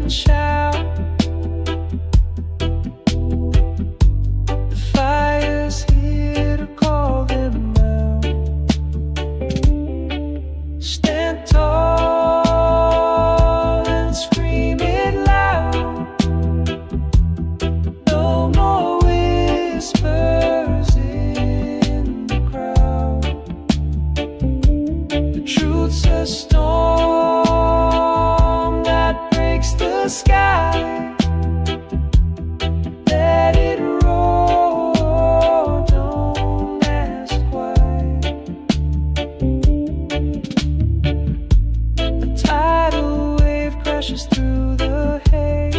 and shout. The fire's here to call them out. Stand tall and scream it loud. No more whispers in the crowd. The truth's a storm that breaks the sky. Let it roll, don't ask why. A tidal wave crashes through the haze.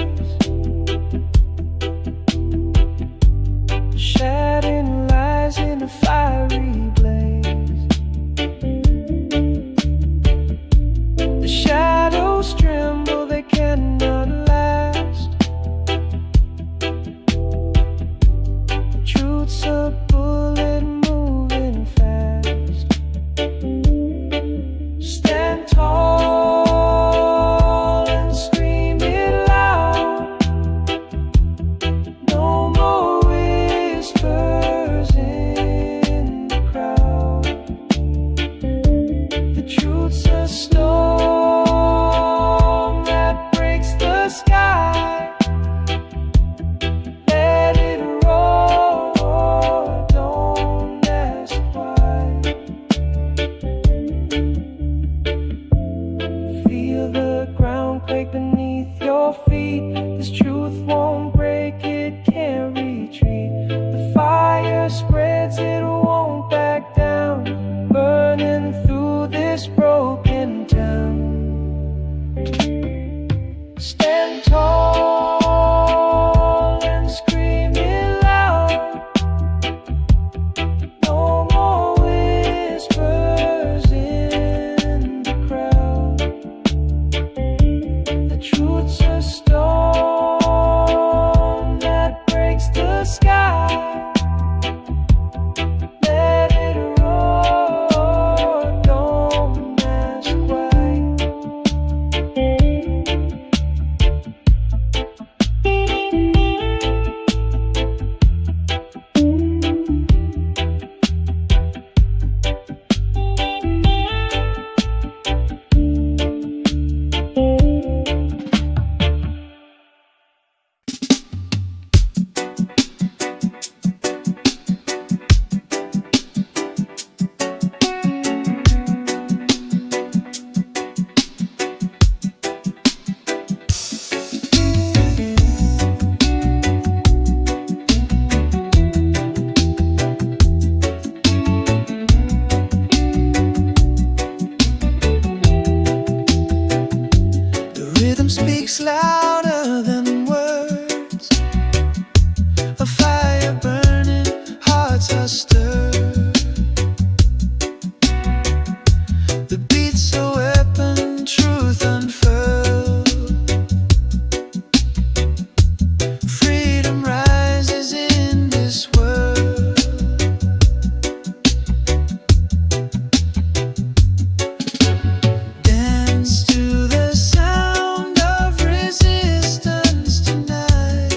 Shattered lies in a fiery blaze. The shadows tremble, they cannot last. Truth's a bullet moving fast. Stand tall and scream it loud. No more whispers in the crowd. The truth's a storm that breaks the sky. Let it roll, don't ask why. Feel the ground quake beneath your feet. This truth won't break, it can't retreat. The fire spreads, it won't back down. Burning through this broken town. Stand tall and scream it loud. No more whispers in the crowd. The truth's a storm that breaks the sky. Let it roar, don't ask why. The rhythm speaks louder than words. A fire burning, hearts are stirred. The beat's a weapon, truth unfurled. Freedom rises in this world. Dance to the sound of resistance tonight.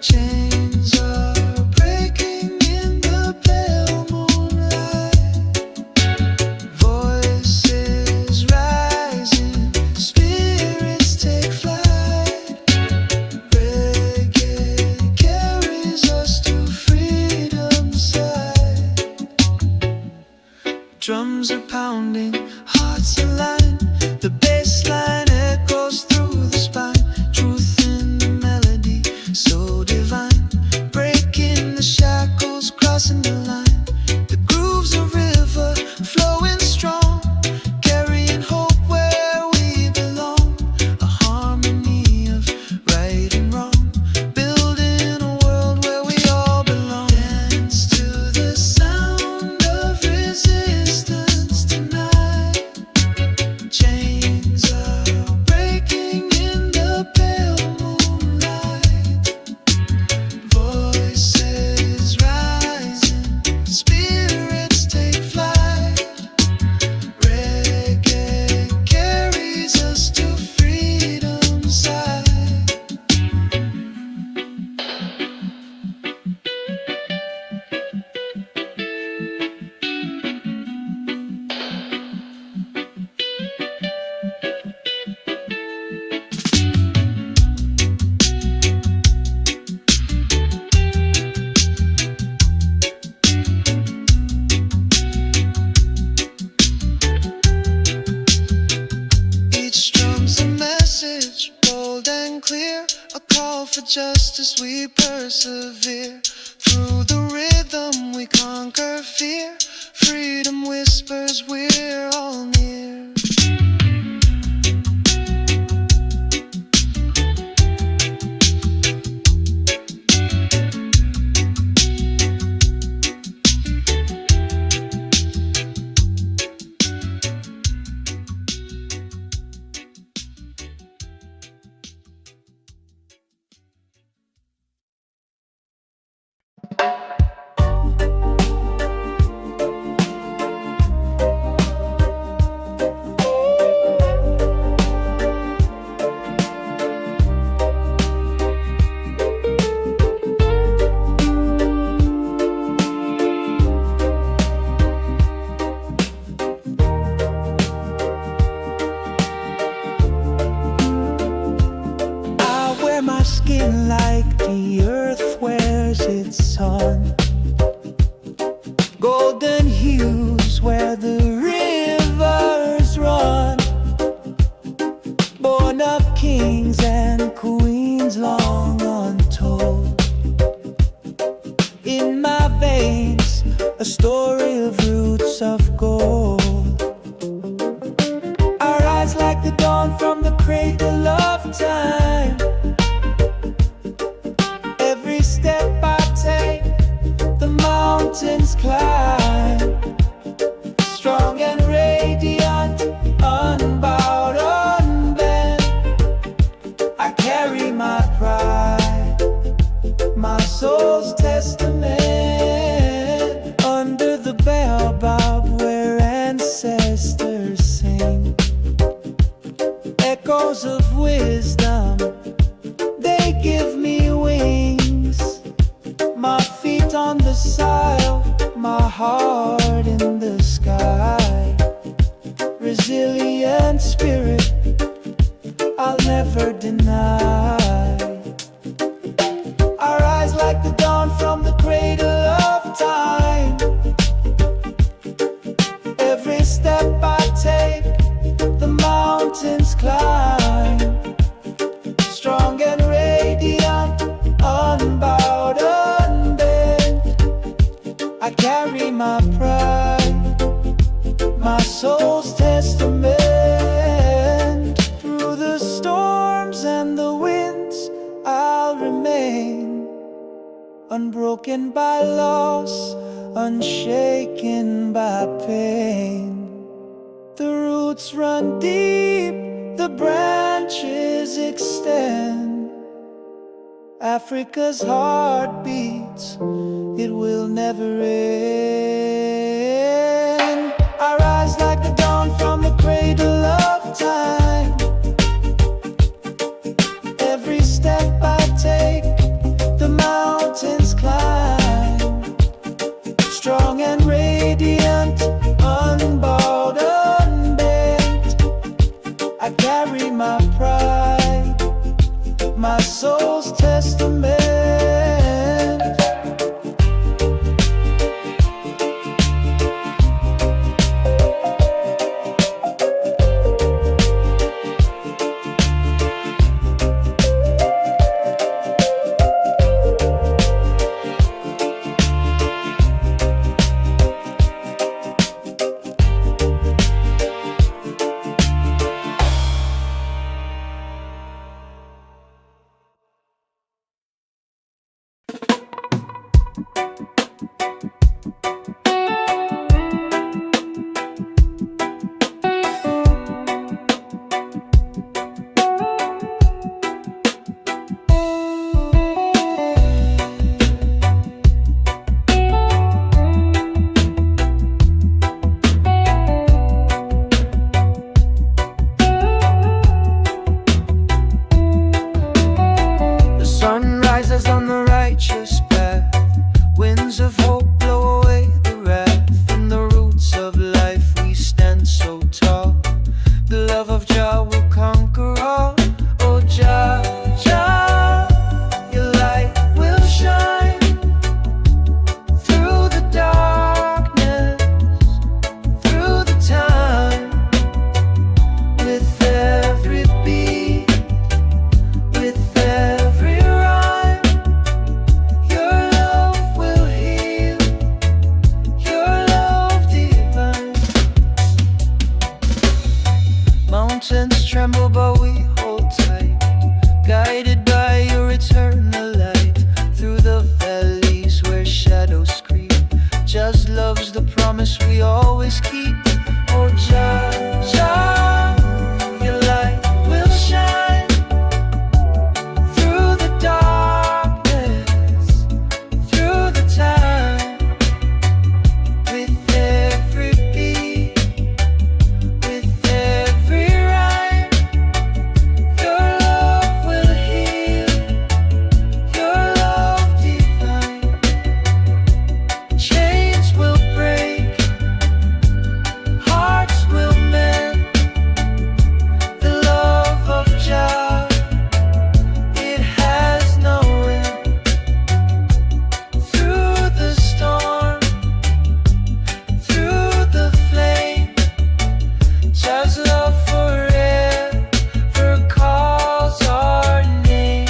Chains are breaking in the pale moonlight. Voices rising, spirits take flight. Reggae carries us to freedom's side. Drums are pounding, hearts align. The bass line echoes through the spine. Truth in the melody, so divine. Breaking the shackles, crossing the line. The groove's a river, flowing strong. Carrying hope where we belong. A harmony of right and wrong. Building a world where we all belong. Dance to the sound of resistance tonight. Chains are for justice we persevere. Through the rhythm we conquer fear. Freedom whispers we're all near. My skin like the earth wears its sun, golden hues where the rivers run, born of kings and queens long untold. In my veins a story of roots of gold. I rise like the dawn from the cradle of time. Step I take, the mountains climb, strong and radiant, unbowed, unbent. I carry my pride, my soul's testament, under the baobab where ancestors sing, echoes of wisdom, they give me wings. My feet on the soil, my heart in the sky. Resilient spirit, I'll never deny. I rise like the dawn from the cradle of time. Every step I take, the mountains climb, strong and radiant, unbowed, I carry my pride, my soul's testament. Through the storms and the winds I'll remain, unbroken by loss, unshaken by pain. The roots run deep, the branches extend. Africa's heart beats, it will never end. I rise like the dawn from the cradle of time. Every step I take, the mountains climb, strong and radiant, unbowed, unbent. I carry my pride, my soul's testament. tremble, but we hold tight, guided by your eternal light. Through the valleys where shadows creep, just love's the promise we always keep. Oh, Jah, Jah, your light will shine through the darkness, through the time. With every beat, with every rhyme, your love will heal, your love divine. Chains will break, hearts will mend. The love of Jah, it has no end. Through the storm, through the flame, Jah's love forever calls our name.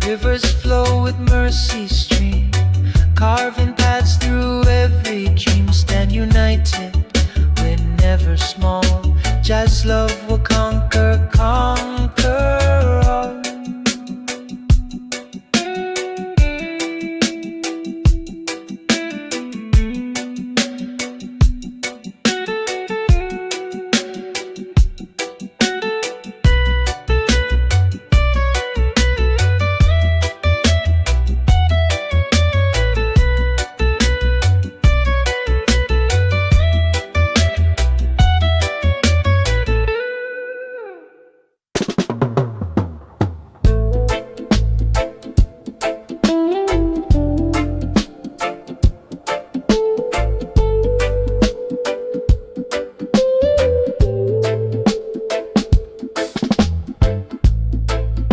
Rivers flow with mercy stream, carving paths through every dream. Stand united, we're never small. Jah's love will conquer, conquer all.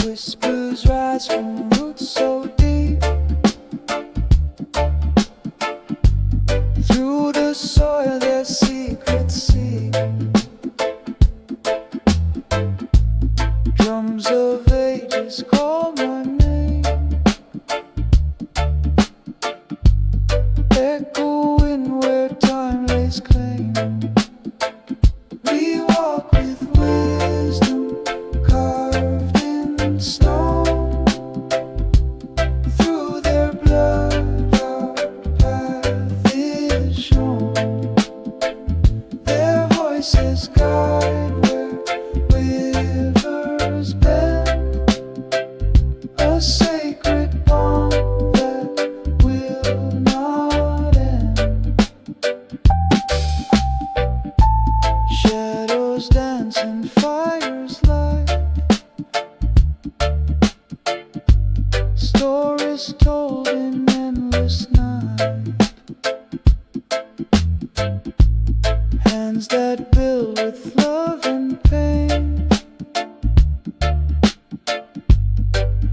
Whispers rise from roots so deep, through the soil their secrets seep. Drums of ages call my name, echoing where time lays claim. We walk with wisdom carved in stone. Through their blood our path is shown. Their voices guide where rivers bend, a sacred bond that will not end. Shadows dance and fires light, stories told in endless night. Hands that build with love and pain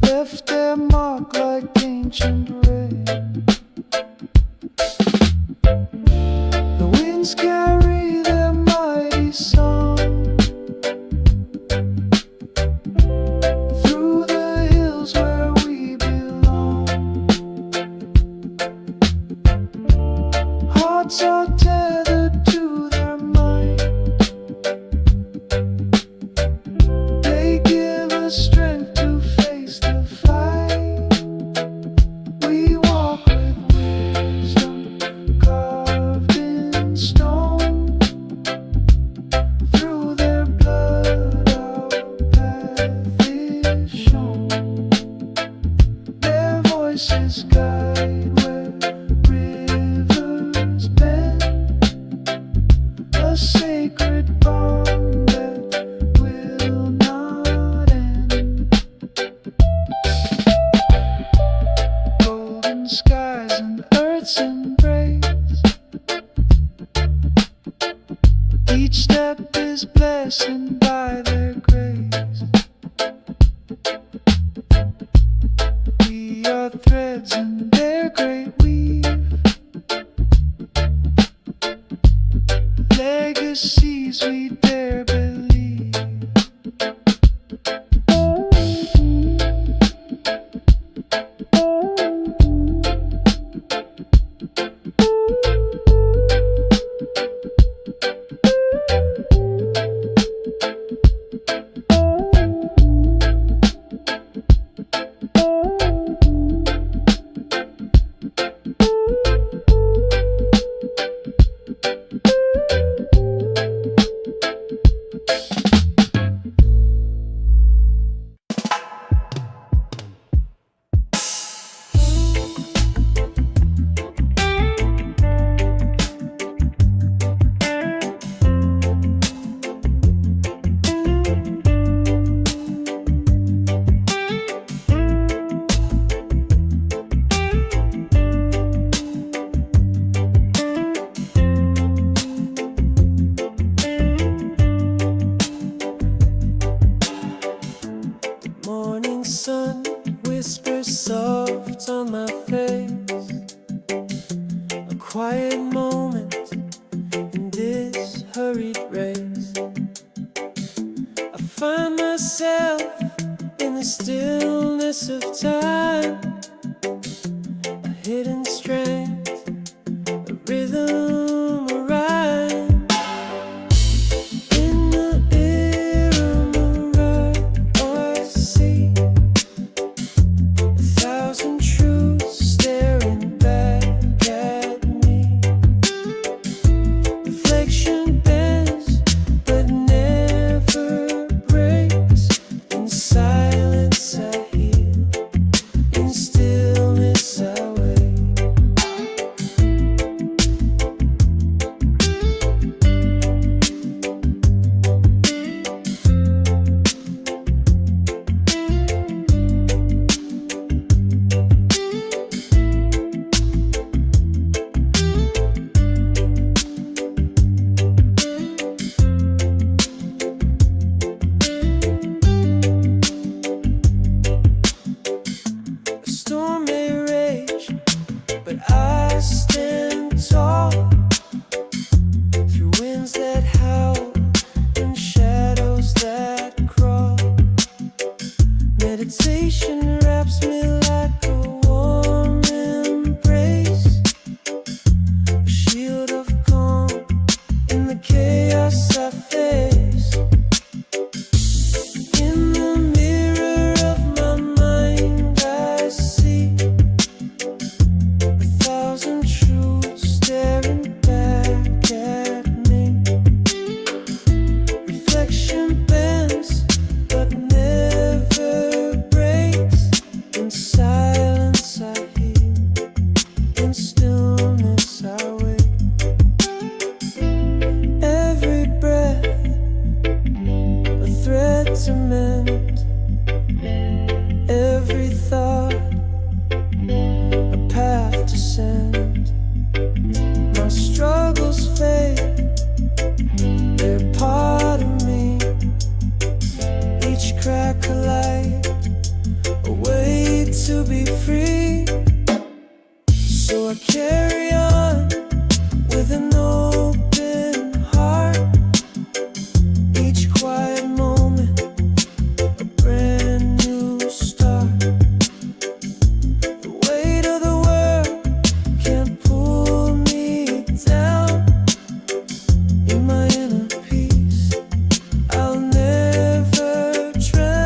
left their mark like ancient rain. The winds carry their mighty song through the hills where we belong. Hearts are tethered to their might, they give us strength to face the fight. We walk with wisdom carved in stone. Through their blood our path is shown. Their voices guide where rivers bend, a sacred bond that will not end. Golden skies and earth's embrace, each step is blessed by their grace. We are threads in their great weave, legacies we dare believe. quiet moment in this hurried race, I find myself in the stillness of time, a hidden strength, a rhythm, a rhyme. In the ear of my right I see 1,000 truths staring back at me. Reflection bends but never breaks. In silence I heal, in stillness I wait. A storm may rage, but I stand tall through winds that howl and shadows that crawl. Meditation wraps me like a warm embrace, a shield of calm in the chaos I face. In the mirror of my mind I see 1,000 truths staring back at me. Reflection bends but never breaks. In silence I heal, in stillness I wait. Every breath a thread to mend, every thought a path to send. My struggles fade, they're part of me. Each crack a light, a way to be free. So I carry on with an open heart. Each quiet moment a brand new start. The weight of the world can't pull me down. In my inner peace I'll never drown.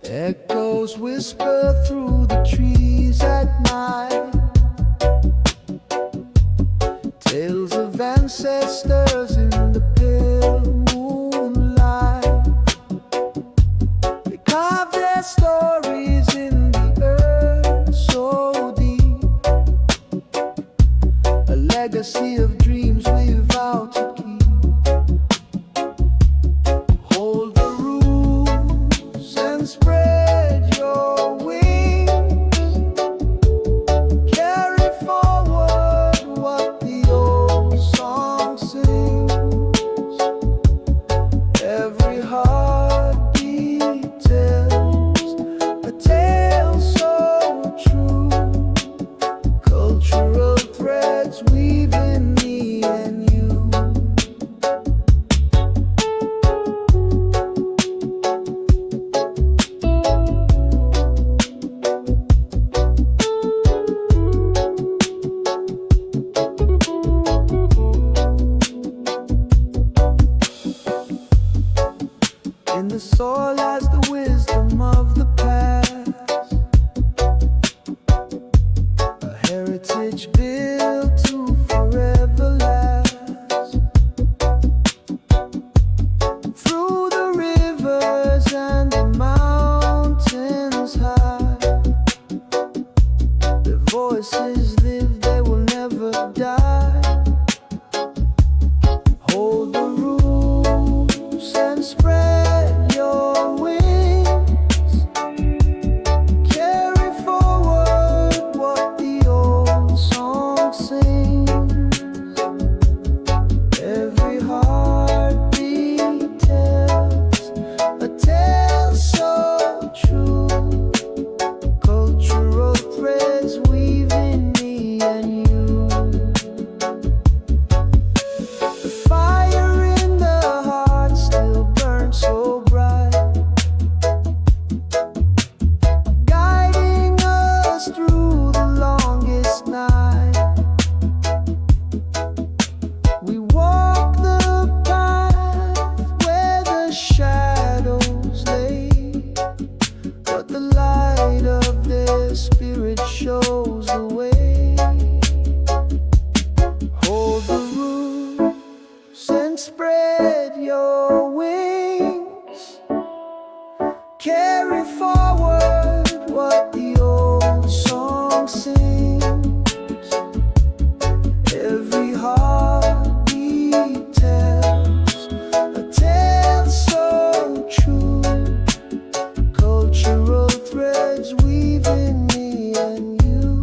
Echoes whisper through the trees at night, tales of ancestors in the pale moonlight. They carve their stories in the earth so deep, a legacy of dreams we vow to keep. Hold the rules and spread your wings. Carry forward what the old song sings. soil has the wisdom of the past, a heritage built to forever last. Through the rivers and the mountains high, their voices live, they will never die. Hold the rules and spread your wings. Carry forward what the old song sings. Every heartbeat tells a tale so true. Cultural threads weaving me and you. The fire in the heart still burns so bright, guiding us through the longest night. We walk the path where the shadows lay, but the light of their spirit shows the way. Hold the roots and spread your wings. Carry forward what the old song sings. Every heartbeat tells a tale so true. Cultural threads weaving me and you.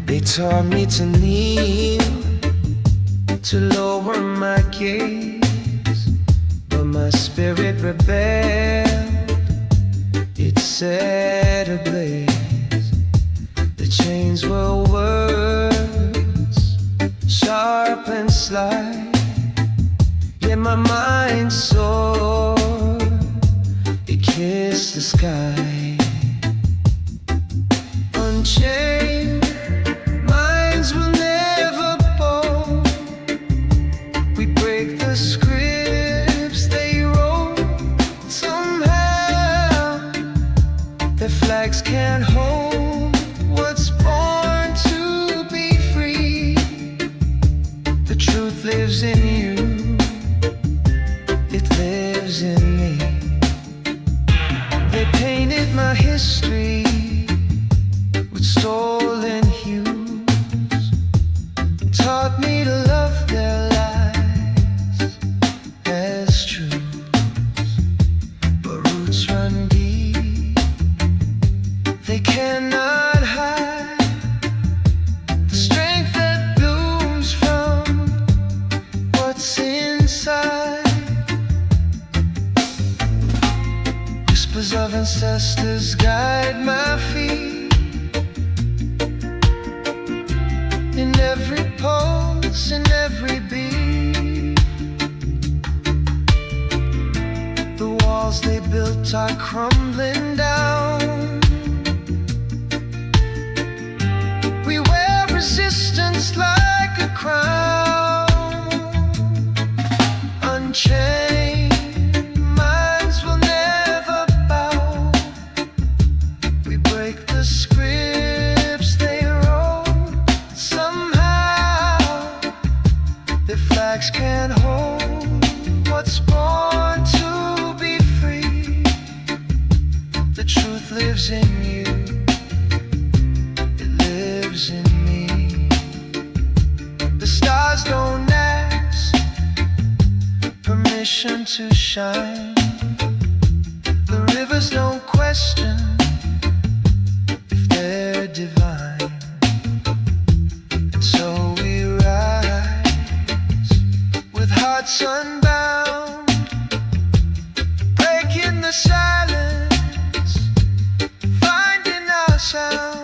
They taught me to kneel, to lower my gaze, but my spirit rebelled, it set ablaze. The chains were words, sharp and sly, yet my mind soared, it kissed the sky. Unchained minds will never bow. We break the scripts they wrote. Somehow their flags can't hold what's born to be free. The truth lives in you, it lives in me. They painted my history with stolen hues, taught me to love their lies as truths. But roots run deep, they cannot hide the strength that blooms from what's inside. Whispers of ancestors guide my feet. In every pulse, in every beat, the walls they built are crumbling down. We wear resistance like a crown. Unchained minds will never bow. We break the scripts they wrote. Some in you, it lives in me. The stars don't ask permission to shine. The rivers don't question if they're divine. And so we rise with hearts unbound, breaking the silence, finding our sound.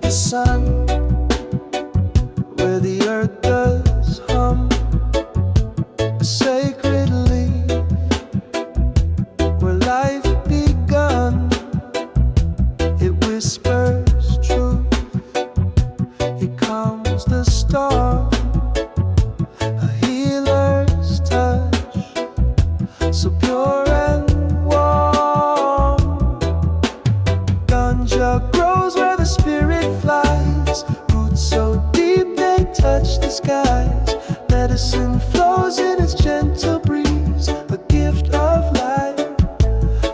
Sun, where the earth does hum, a sacred leaf, where life begun. It whispers truth. Here comes the storm, a healer's touch, so pure and warm. Ganja grows where the spirit flies, roots so deep they touch the skies. Medicine flows in its gentle breeze, a gift of life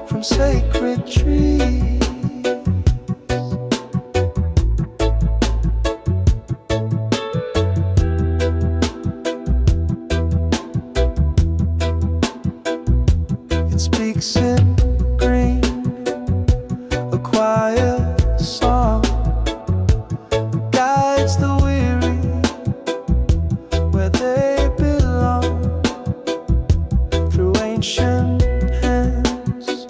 from sacred trees. It speaks in green, a quiet song, guides the weary where they belong. Through ancient hands,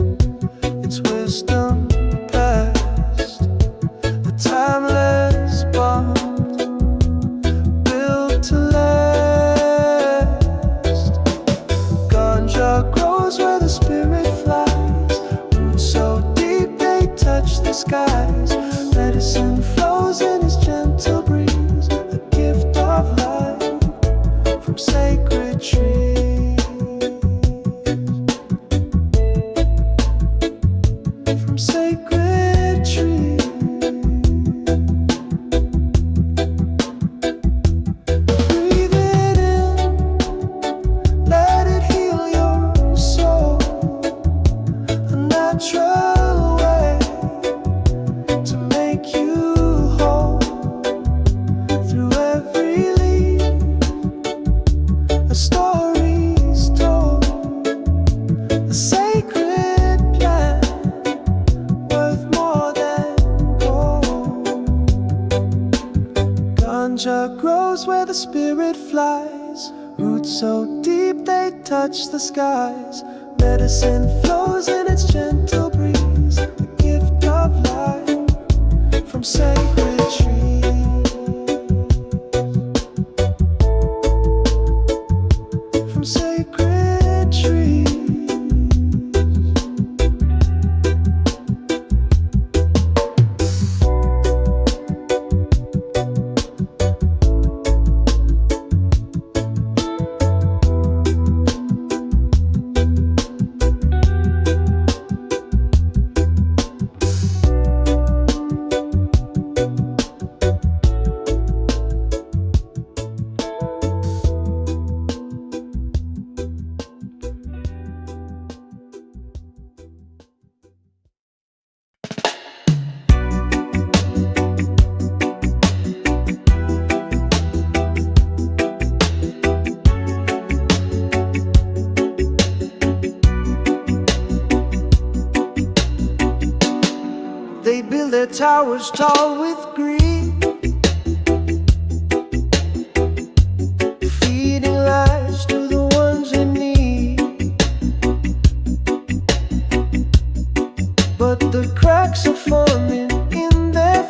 its wisdom passed, the timeless bond built to last. Ganja grows where the spirit flies, roots so deep they touch the skies. Medicine flows in its gentle breeze, a gift of life from sacred trees. From sacred trees. Breathe it in, let it heal your soul, a natural way to make you whole. Through every leaf, a story's told, a sacred plant worth more than gold. Ganja grows where the spirit flies, roots so deep they touch the skies. Medicine flows in its gentle breeze, a gift of life from sacred trees. From sacred trees. They build their towers tall with greed, feeding lies to the ones in need. But the cracks are forming in their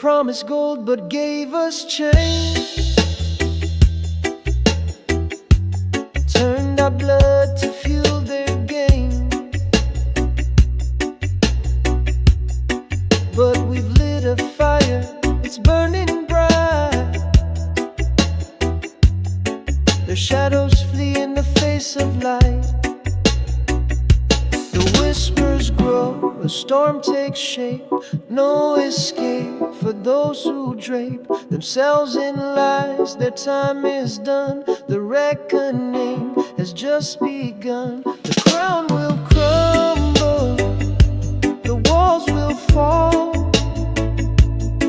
promised gold but gave us chains, turned our blood to fuel their gain. But we've lit a fire, it's burning bright. Their shadows flee in the face of light. The whispers grow, a storm takes shape. No escape for those who drape themselves in lies. Their time is done, the reckoning has just begun. The crown will crumble, the walls will fall.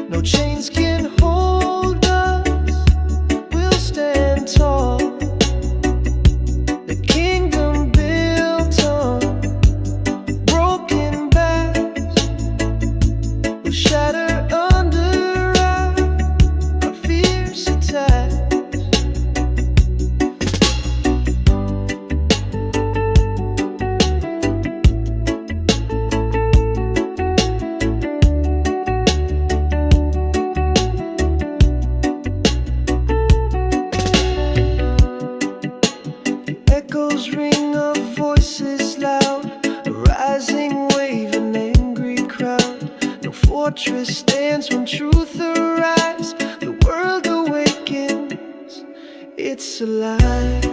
No chains can hold us, we'll stand tall. The kingdom built on broken backs will shatter under our fierce attacks. Echoes ring of voices loud, a rising wave, an angry crowd. No fortress stands when truth arrives. The world awakens, it's alive.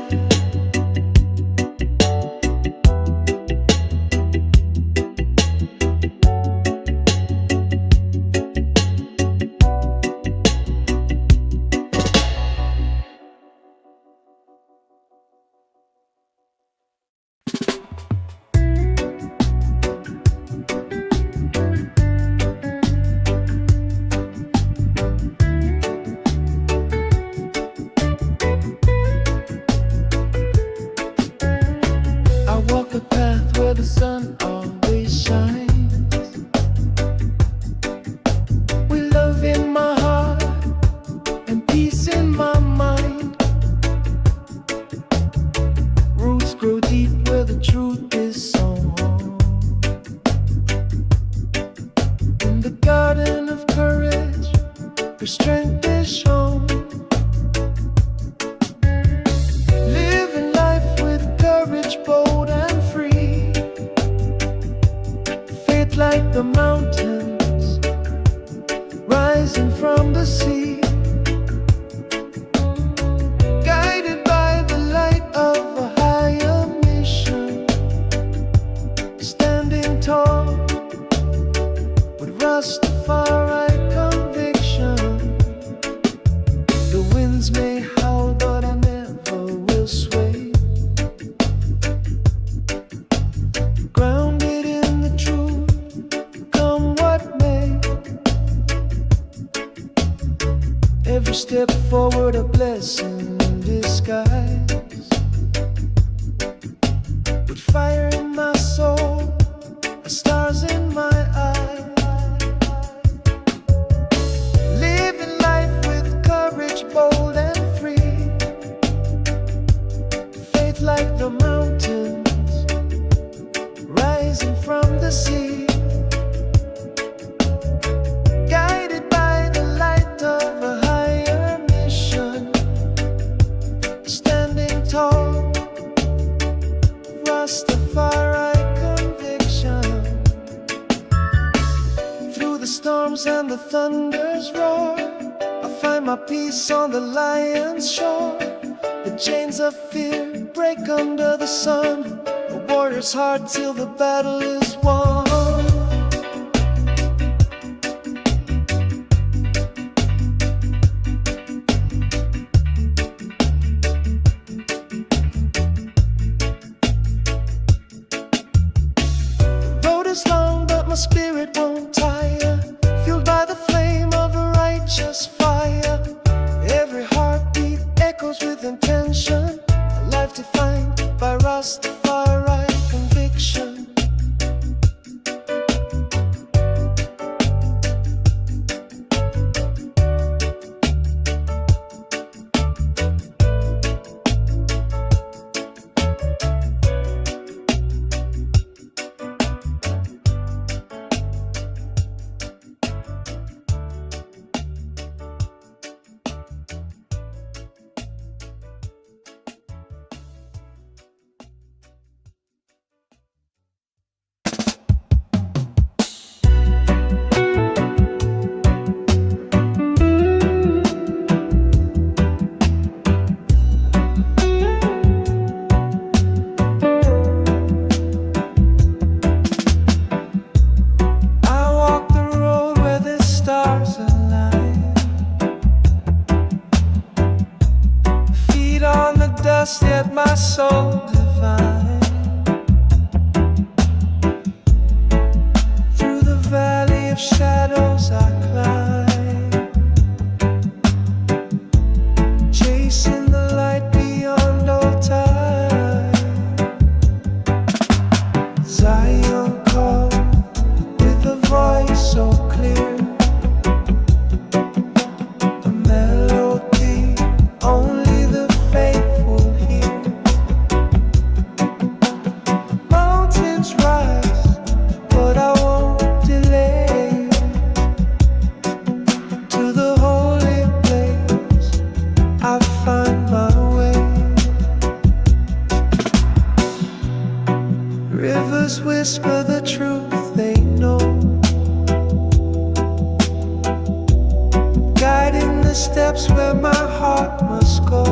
I walk a path where the sun always shines. With love in my heart and peace in my mind. Roots grow deep where the truth is sown. In the garden of courage, where strength is shown. Living life with courage, bold and free. Faith like the mountains, rising from the sea. Guided by the light of a higher mission. Standing tall with Rastafari conviction. The winds may howl, but I never will sway. Grounded in the truth, come what may. Every step forward a blessing in disguise. With fire in my soul, stars in my eyes. Living life with courage, bold and free. Faith like the mountains, rising from the sea. Guided by the light of a higher mission. Standing tall, Rastafari conviction. Through the storms and the thunder's roar, I find my peace on the lion's shore. The chains of fear break under the sun. A warrior's heart till the battle is won. Road is long, but my spirit won't tire. Fueled by the flame of a righteous fire. Every heartbeat echoes with intention. A life defined by Rastafari conviction. Rivers whisper the truth they know, guiding the steps where my heart must go.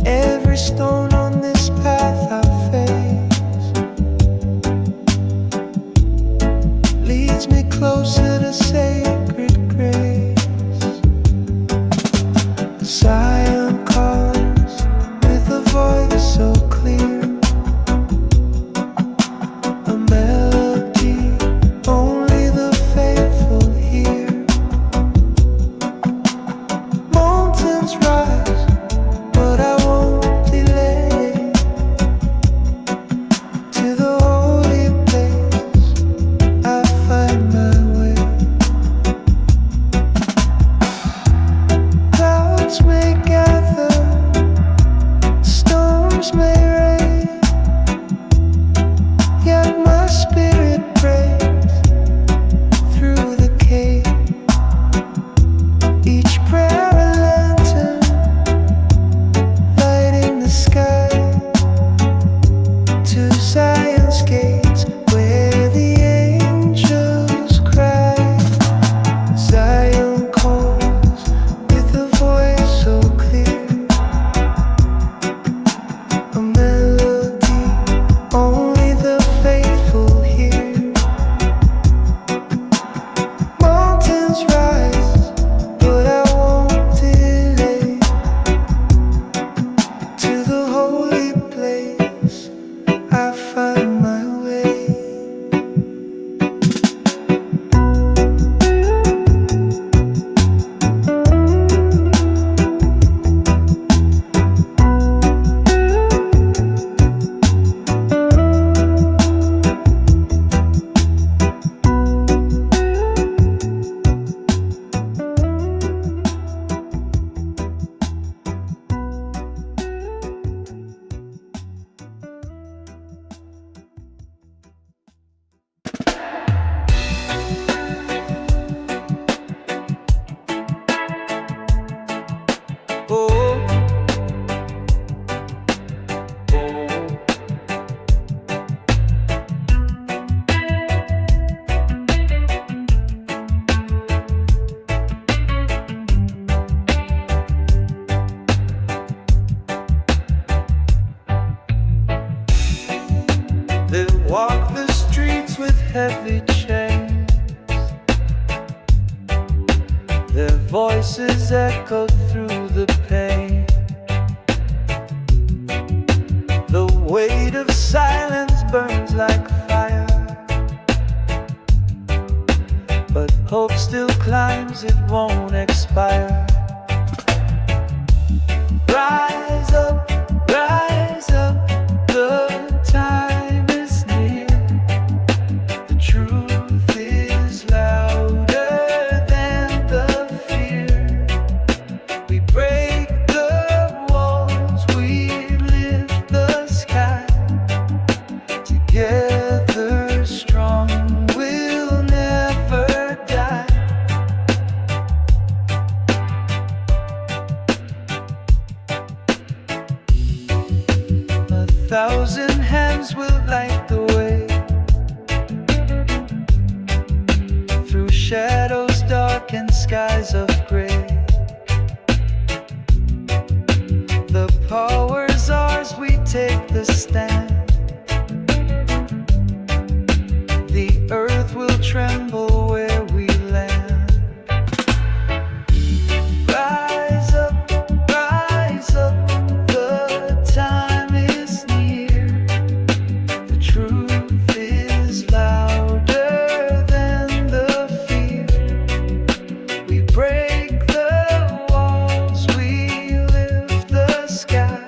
Every stone on this path I face leads me closer to sacred grace. Zion calls with a voice so clear, a melody only the faithful hear. Mountains rise, but I won't delay. To the holy place I find my way. Clouds may gather, storms may rain, yet my spirit prays through the cave. Each prayer a lantern, lighting the sky to Zion's gates where the angels cry. Zion calls with a voice so clear, a melody only the faithful hear. Mountains rise, but I won't delay. To the holy place I find my way. Oh, they walk the streets with heavy chains, their voices echo through the pain. The weight of silence burns like fire, but hope still climbs, it won't expire. Rise up, the time is near. The truth is louder than the fear. We break the walls, we lift the sky. Together strong, we'll never die. A thousand hands will light the way through shadows dark and skies of gray. The power's ours, we take the stand. The earth will tremble where we land. Rise up, the time is near. The truth is louder than the fear. We break the walls, we lift the sky.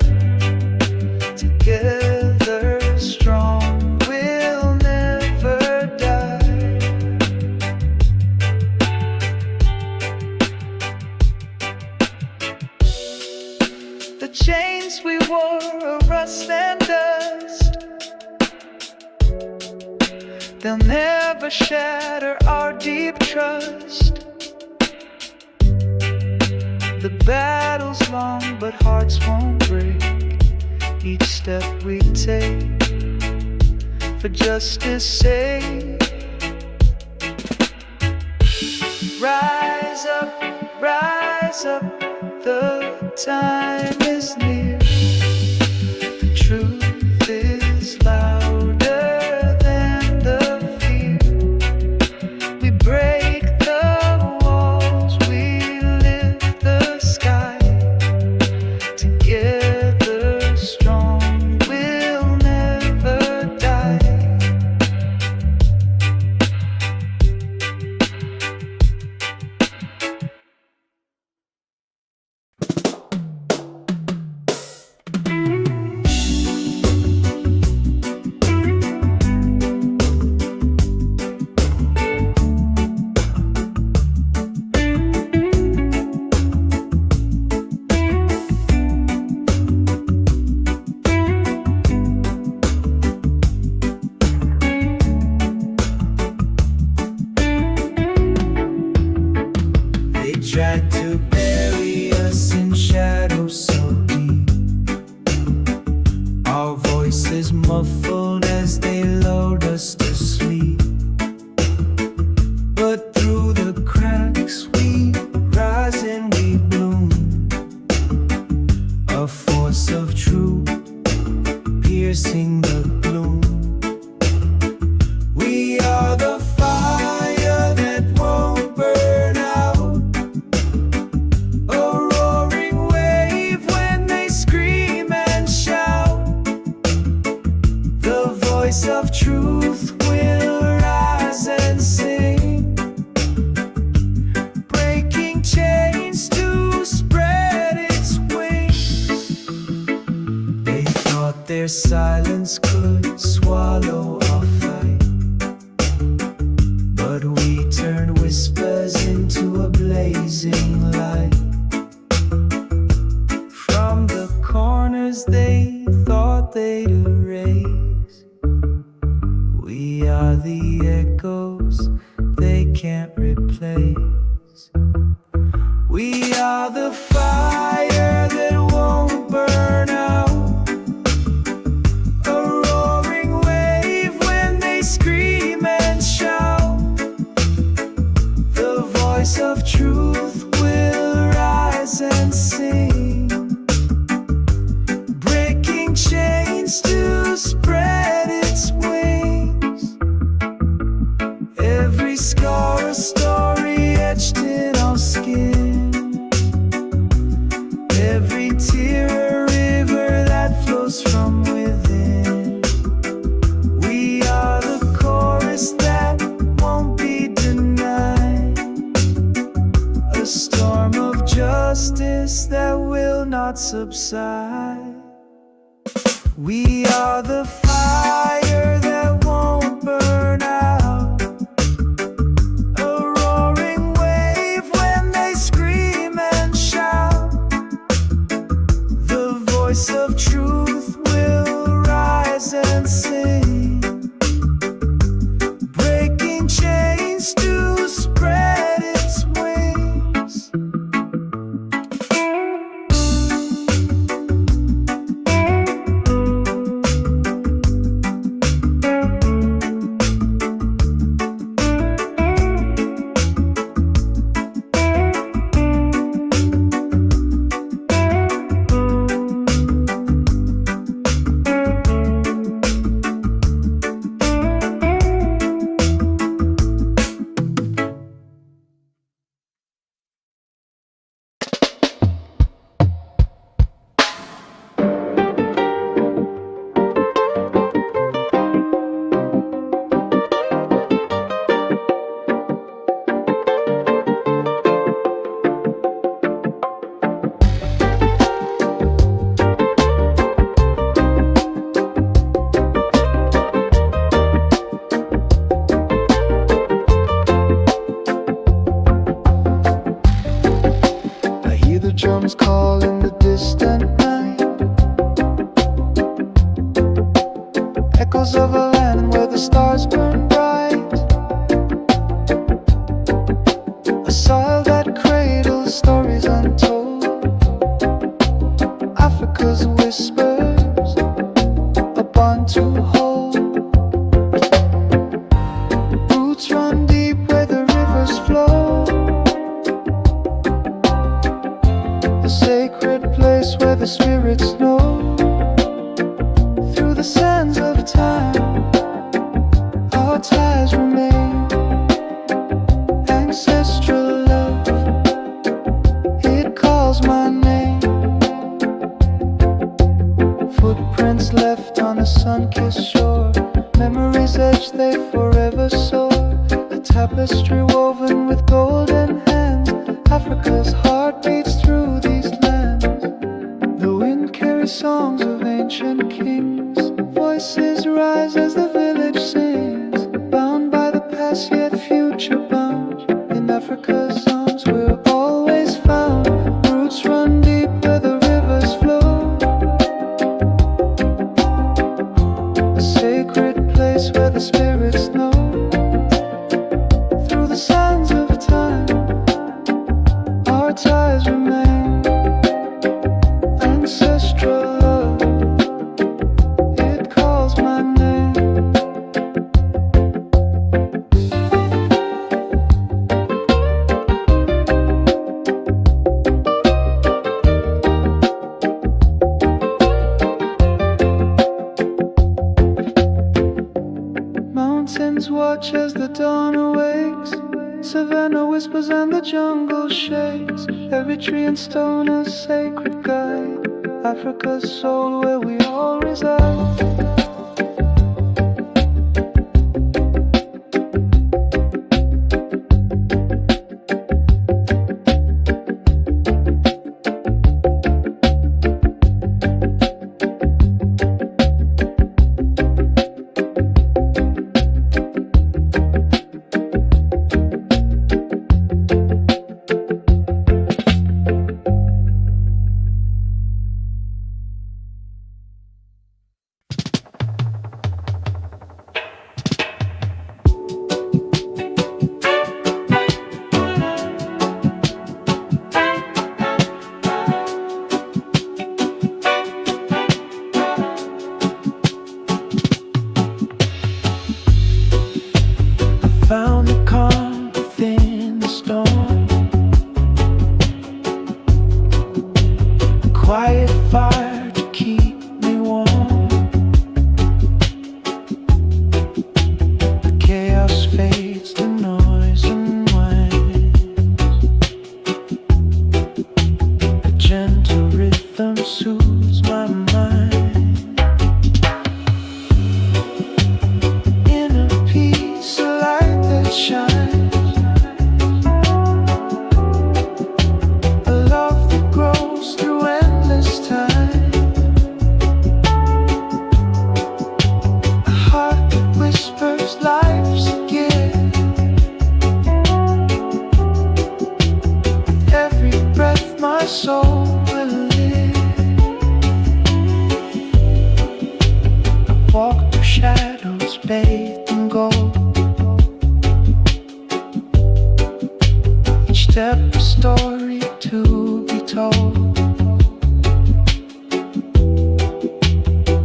Together strong, we'll never die. The chains we wore are rust and dust. They'll never shatter our deep trust. The battle's long, but hearts won't break. each step we take for justice' sake. Rise up, the time is near. The truth is louder than the fear. We break the walls, we lift the sky. Together strong, we'll never die. Tried to bury us in shadows so deep. Our voices muffled as they lulled us to sleep. But through the cracks we rise and we bloom. A force of truth piercing the gloom. We are the fire that won't burn out. Of truth will rise and sing, breaking chains to spread its wings. They thought their silence could swallow our fight, but we turned whispers into a blazing light. From the corners they thought they'd erase, we are the echoes they can't replace. We are the fire that won't burn out. A roaring wave when they scream and shout. The voice of truth will rise and sing, breaking chains to spread its wings. Every scar a story etched in our skin. Every tear a river that flows from within. We are the chorus that won't be denied. A storm of justice that will not subside. We are the fire that won't burn out. A roaring wave when they scream and shout. The voice of truth will rise and sing, breaking chains to spread its wings. Drums call in the distant night, echoes of a land where the stars burn bright. A soil that cradles stories untold, Africa's whispers soul. Through the sands of time, our ties remain. Ancestral love, it calls my name. Footprints left on a sun-kissed shore, memories etched, they forever soar. A tapestry woven with golden hands, Africa's heart beats through these lands. The wind carries songs of ancient kings, voices rise as the village sings. Bound by the past yet future bound, in Africa's arms we're always found. Roots run deep where the rivers flow, a sacred place where the spirits know. Through the sands of time, our ties remain. Ancestral love, it calls my name. Mountains watch as the dawn awakes, savannah whispers and the jungle shakes. Every tree and stone a sacred guide, Africa's soul where we all reside. Found the calm within the storm, quiet fire to keep me warm. The chaos fades, the noise unwinds, a gentle rhythm soothes my mind. Inner peace, a light that shines, a love that grows through endless time, a heart that whispers life's a gift. With every breath my soul will live. I walk through shadows bathed in gold, each step a story to be told.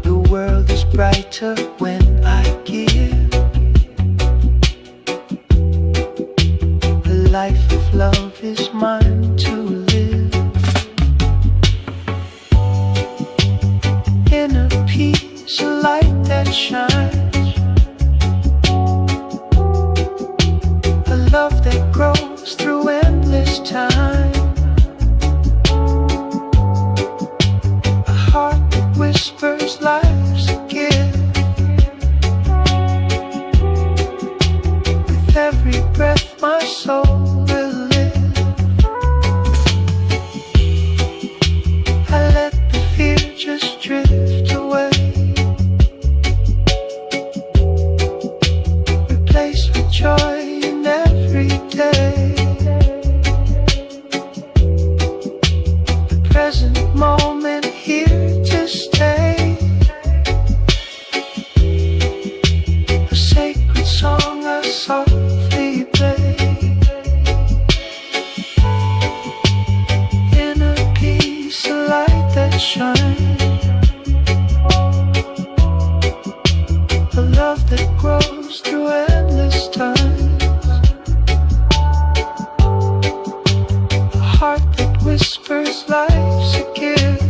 The world is brighter when I give. A life of love is mine to live. Inner peace, a light that shines, a love that grows through endless time, a heart that whispers life's a gift. With every breath my soul will live. I let the fear just drift away, replaced with joy in every day. The present moment here to stay, a sacred song I softly play. Inner peace, a light that shines, a love that grows through endless times, a heart that whispers life's a gift.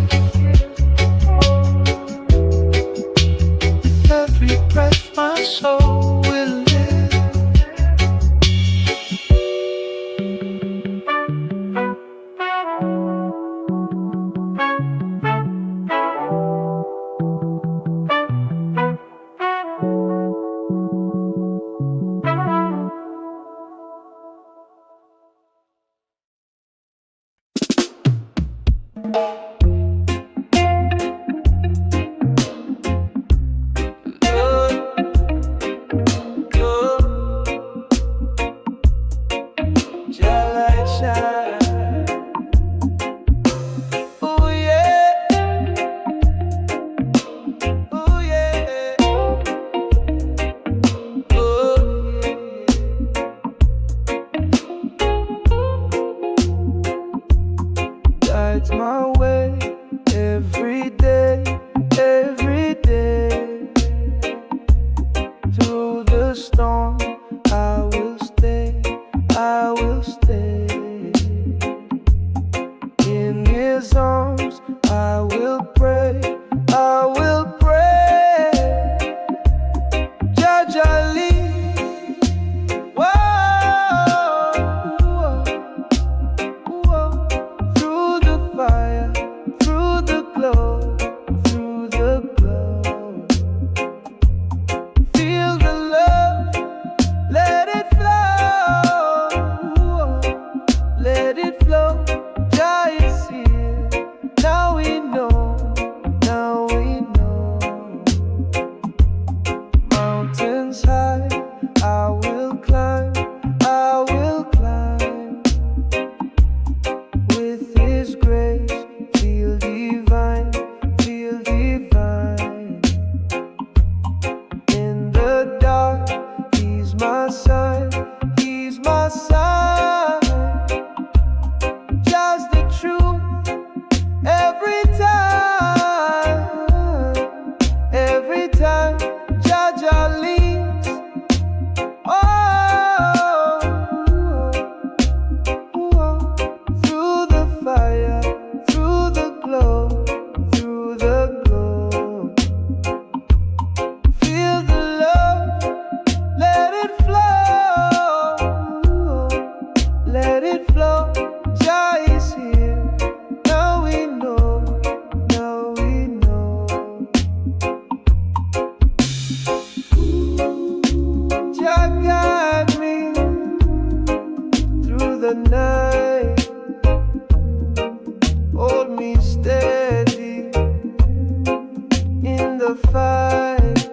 the fight.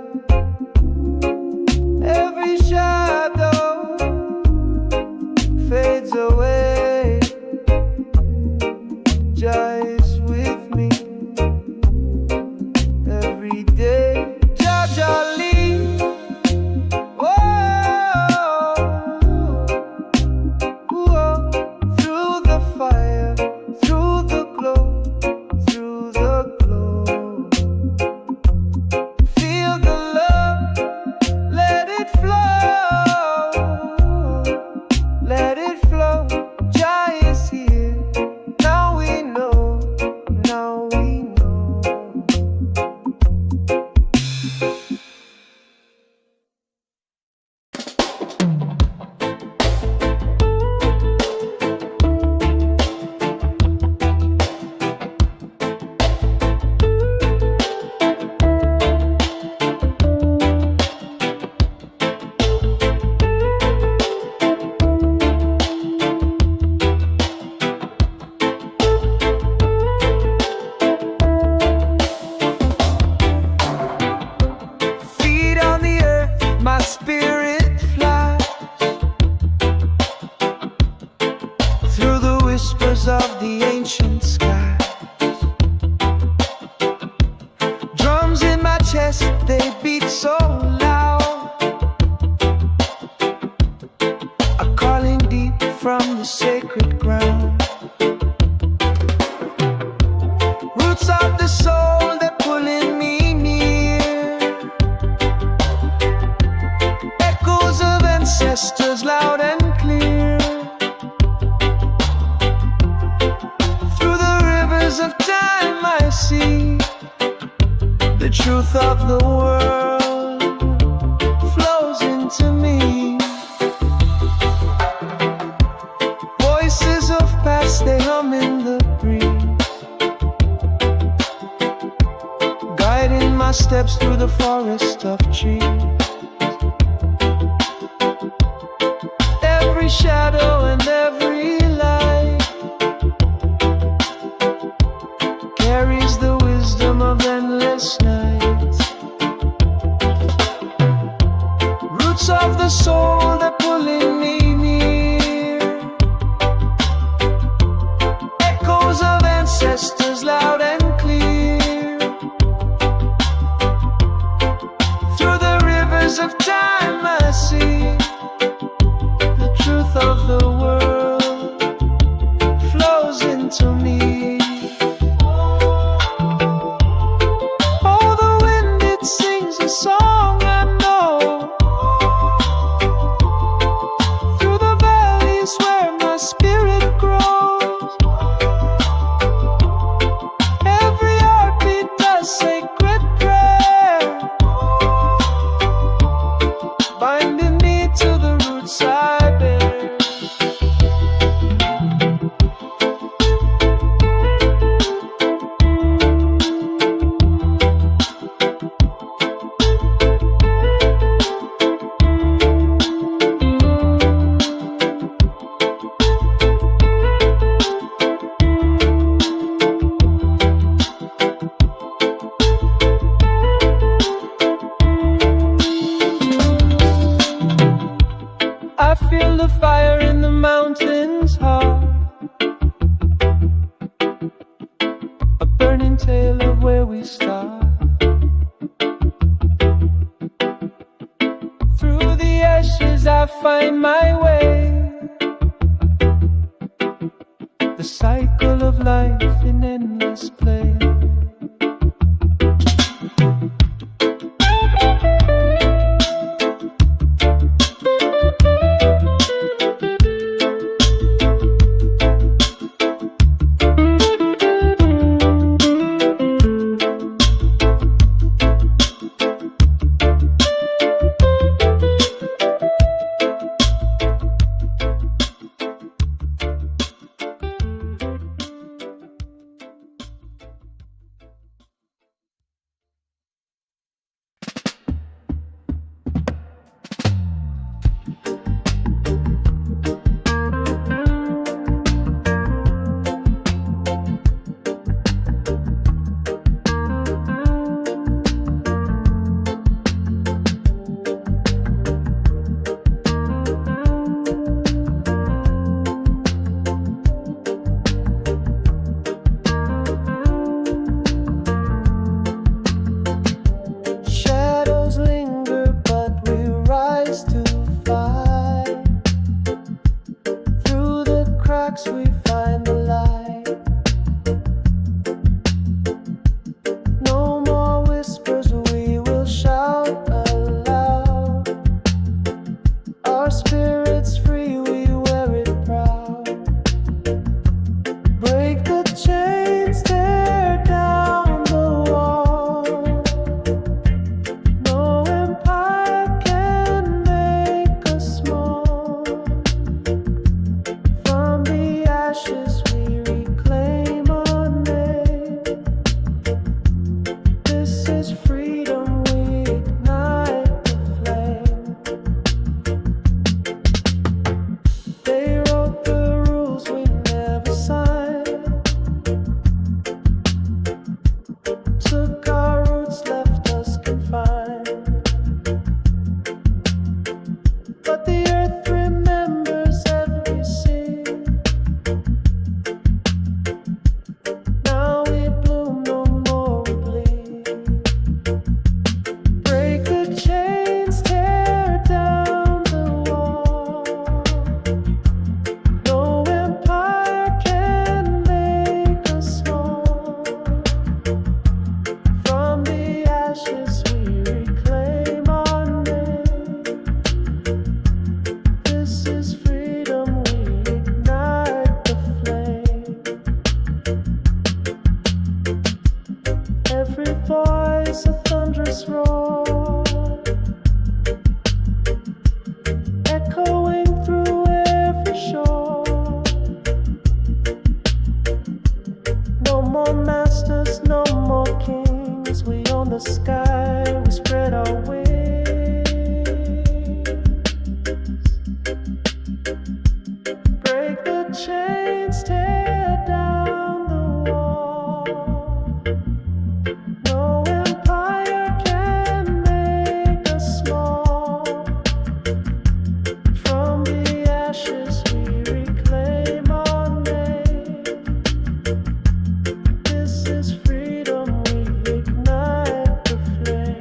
Every shadow fades away. Jah is with me every day. Jah Jah lead. Whoa, whoa. Through the fire, through the glow, through the glow. Feel the love, let it flow, let it flow. Jah is here, now we know, now we know. Feet on the earth, my spirit flies through the whispers of the ancient sky. Drums in my chest, they beat so loud, a calling deep from the sacred ground. Roots of the soul, they're pulling me near. Echoes of ancestors loud and clear. Through the rivers of time I see the truth of the world flows into me. Voices of past, they hum in the breeze, guiding my steps through the forest of trees. Every shadow and every light carries the wisdom of endless nights. Roots of the soul, they're pulling me near. Echoes of ancestors loud and clear. Through the rivers of time I see the truth of the world flows into me. Oh, the wind, it sings a song I know. Through the valleys where my spirit grows. Every heartbeat a sacred prayer, binding me to the roots I bear. I feel the fire in the mountains heart, a burning tale of where we start. Through the ashes I find my way, the cycle of life in endless play. rise a thunderous roar, echoing through every shore. No more masters, no more kings. We own the sky, we spread our wings. Break the chains, tear down the wall. No empire can make us small. From the ashes we reclaim our name. This is freedom, we ignite the flame.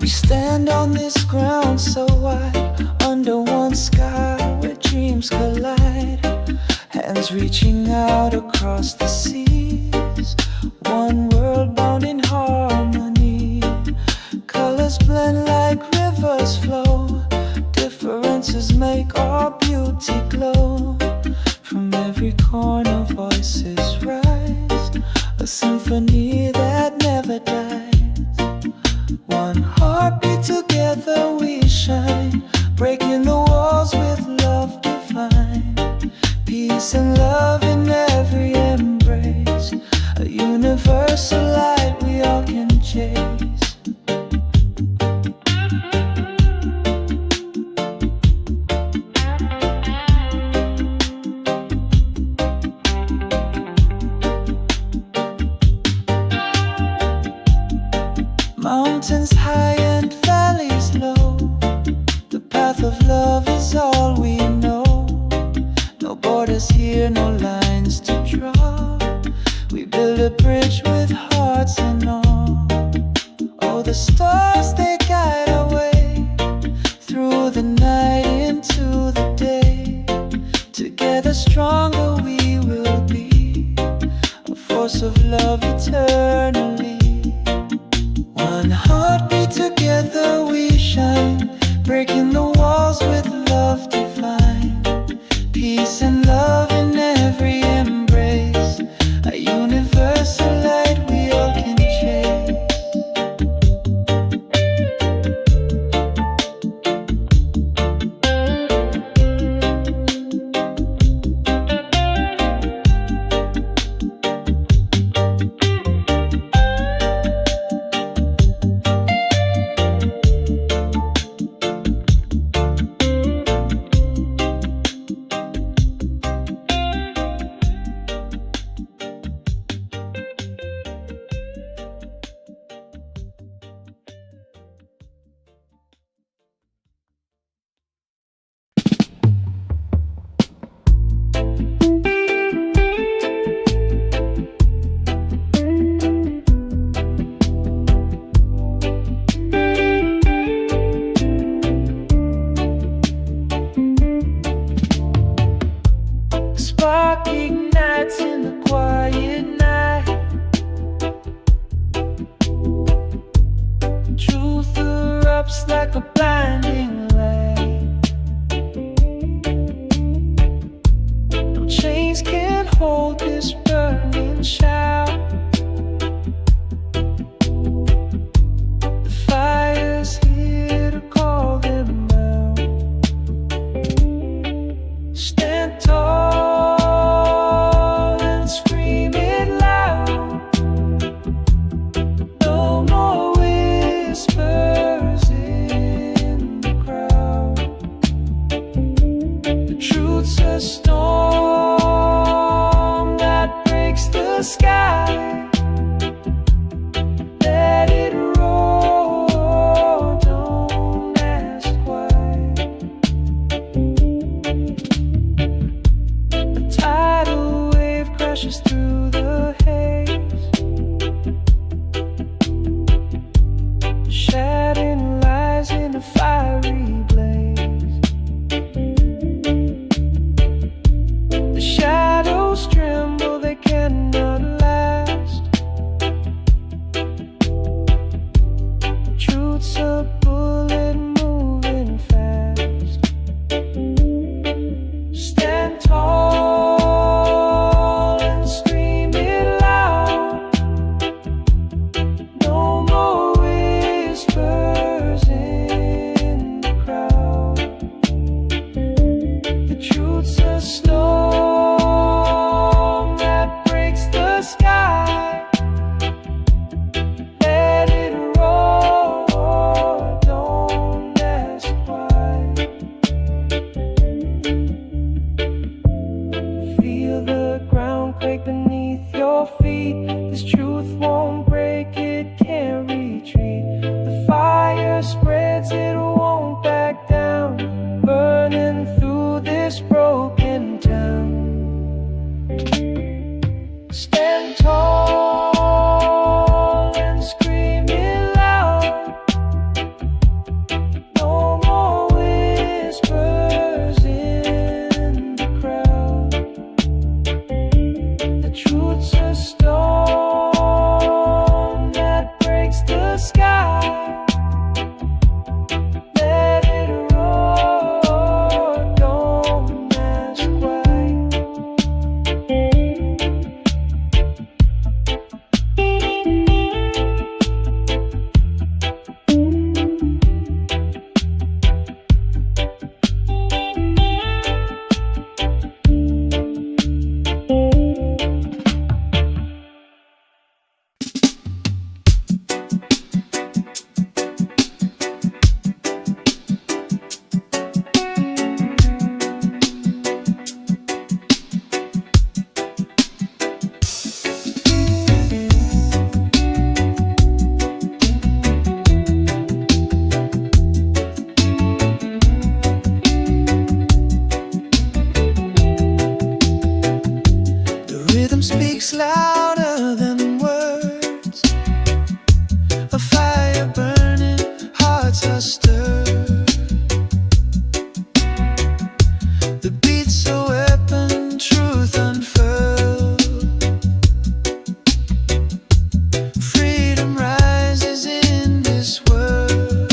We stand on this ground so wide, under one sky where dreams collide. Hands reaching out across the seas, one world bound in harmony. Colors blend like rivers flow, differences make our beauty glow. From every corner voices rise, a symphony that never dies. One heartbeat, together we shine, breaking the walls with love divine. Peace and love in every embrace, a universal light we all can chase. Mountains high and valleys low, the path of love is all we know. No borders here, no lines to draw. We build a bridge with hearts and all. Oh, the stars, they guide our way through the night into the day. Together stronger we will be, a force of love eternally. One heartbeat, together we shine, breaking the walls with love divine. Peace and love in every embrace, a universal light we all can chase. shoots a bullet moving fast. Stand tall and scream it loud. No more whispers in the crowd. The truth's a storm that breaks the sky. Let it roar, don't ask why. Feel the ground quake beneath your feet. This truth won't break, it can't retreat. The fire spreads, it won't back down. Burning through this broken town. Stand tall and scream it loud. No more whispers in the crowd. The truth's a storm that breaks the sky. Let it roar, don't ask why. The rhythm speaks louder than words. A fire burning, hearts are stirred. The beat's a weapon, truth unfurled. Freedom rises in this world.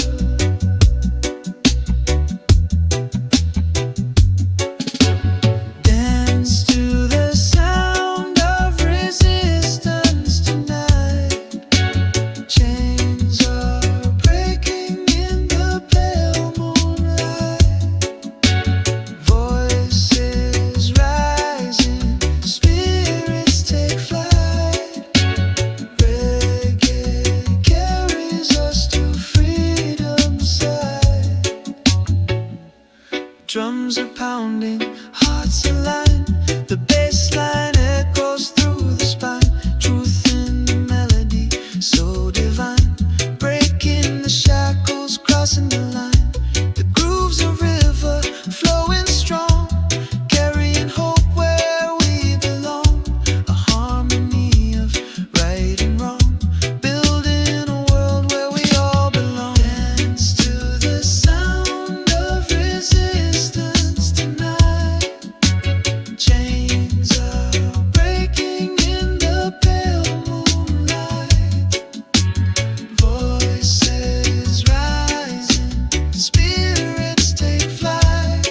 Dance to the sound of resistance tonight. Chains are breaking in the pale moonlight. Voices rising, spirits take flight. Reggae carries us to freedom's side. Drums are pounding, hearts align. The bass line echoes through the spine. Truth in the melody, so divine. Breaking the shackles, crossing the line. The groove's a river, flowing strong. Carrying hope where we belong. A harmony of right and wrong. Building a world where we all belong. Dance to the sound of resistance tonight. Chains are breaking in the pale moonlight. Voices rising, spirits take flight.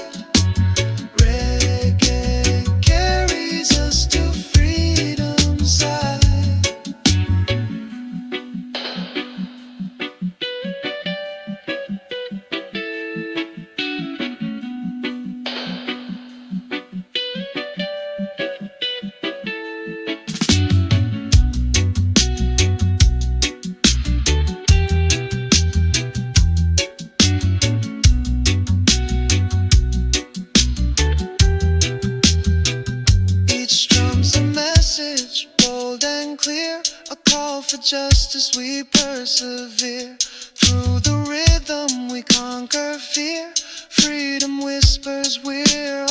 Reggae carries us to freedom's side. Each drum's a message, bold and clear. A call for justice, we persevere. Through the rhythm we conquer fear. Freedom whispers, we're